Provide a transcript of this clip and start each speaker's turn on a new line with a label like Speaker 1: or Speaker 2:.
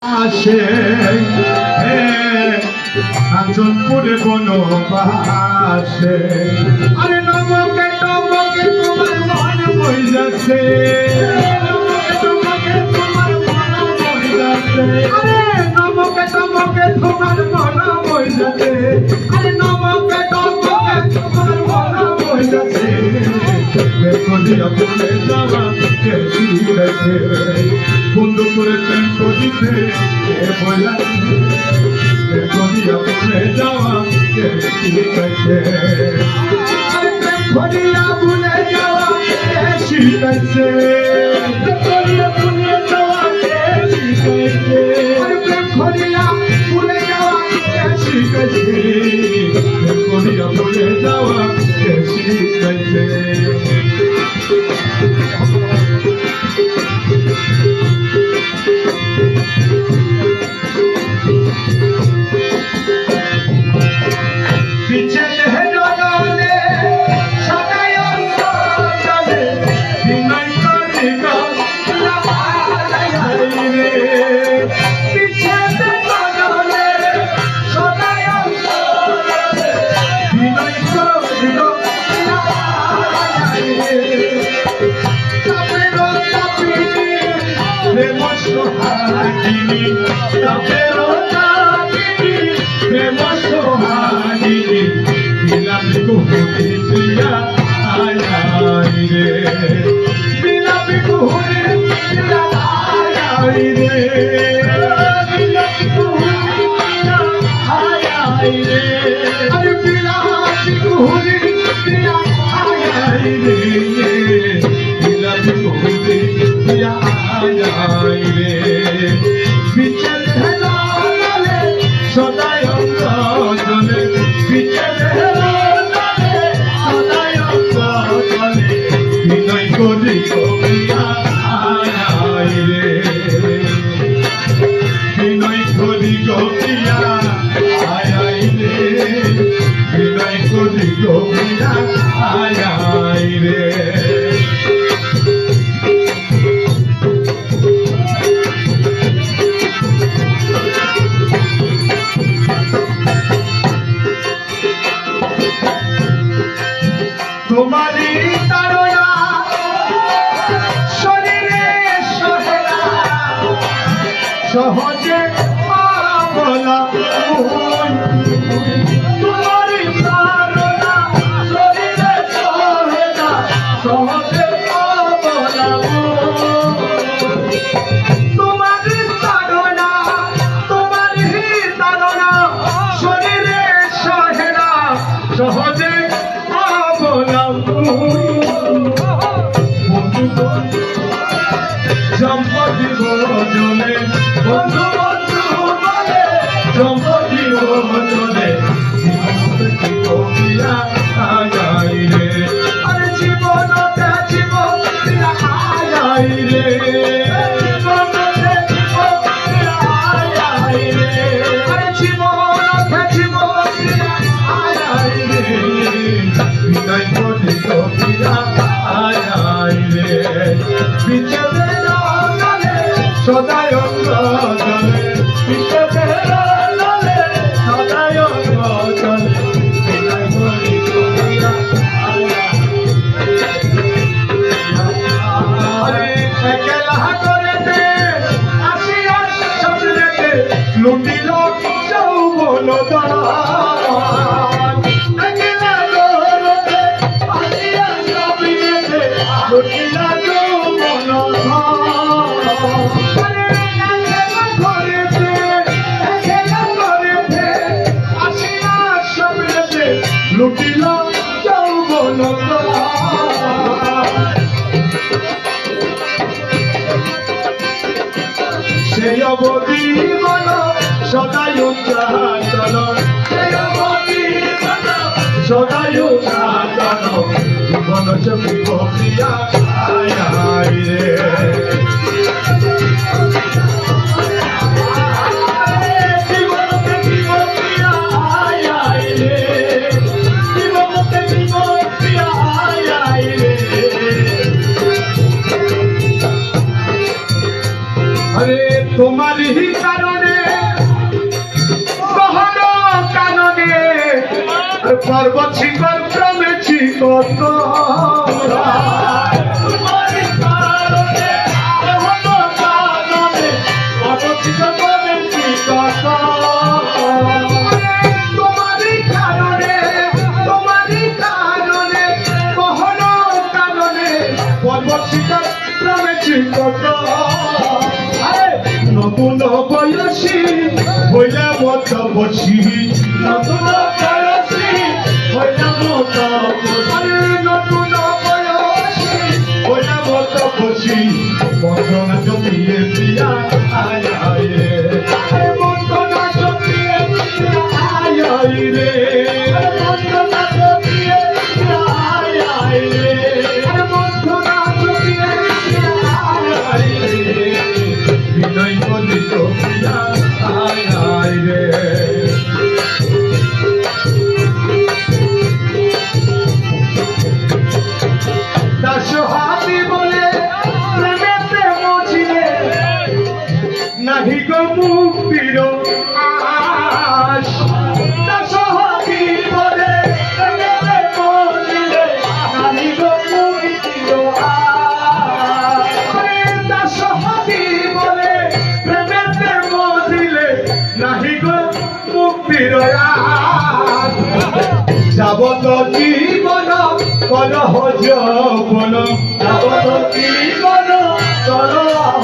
Speaker 1: আসে কাঞ্চনপুরে বনবাসে আরে নমকে টমকে তোমার মন বই যাচ্ছে আরে নমকে টমকে তোমার মন বই যাচ্ছে আরে নমকে টমকে তোমার মন বই যাচ্ছে কদিয়া বলে যাওয়া কে দিয়েছে বন্ধু করে প্রেম করিতে কে বলাছে কদিয়া বলে যাওয়া কে দিয়েছে প্রেম করিয়া বলে যাওয়া কে শিখাইছে করিয়া বলে যাওয়া কে শিখাইছে প্রেম করিয়া বলে যাওয়া কে শিখাইছে প্রেম করিয়া বলে যাওয়া কে শিখাইছে তোমারি তারা শরীরে সহেরা সহজে বলা তোমারি তারা শরীরে সহেরা সহজে বলা তোমারি তারা শরীরে সহেরা সহজে সম্পত্তি বলে বন্ধু বন্ধু বলে সম্পত্তি বলে আরে জীবন জীবন রে সদায় চলে পিছনে সদায় চলে একলা করেতে আসিয়া সামনেতে লুটিল যৌবন একলা করতে আসিয়া সামনেতে লুটিল যৌবন লুটিল যৌবন সেই অবধি বল সদাই উচ্চারণ সেই অবধি সদাই উচ্চারণ জীবন চোখে প্রিয়া আয় রে তোমারি পর্বত শিখর ক্রমেছি কত তোমারই কারণে এখনো কারণে পর্বত শিখর ক্রমেছি কত তোমারই কারণে কখনো কারণে পর্বত শিখর ক্রমেছি কত নতুন বয়সী হইলে মত বসি নতুন বয়সী হইলে মত নতুন বয়সী হইলে মত বসি বন্ধনা জমিয়ে প্রিয়া আয় আয় রে বন্ধনা জমিয়ে প্রিয়া আয় আয় রে বন্ধনা জমিয়ে প্রিয়া আয় আয় রে বন্ধনা জমিয়ে প্রিয়া আয় আয় রে বিনয় বলিত প্রিয়া আয় আয় রে দাসহাতি বলে প্রেমেতে মজিলে নাহি গো মুক্তির আশ দাসহাতি বলে প্রেমেতে মজিলে নাহি গো মুক্তির আশ দাসহাতি বলে প্রেমেতে মজিলে নাহি গো মুক্তির আশ যাবত জীবন কলহ যৌবন যাবত জীবন কলহ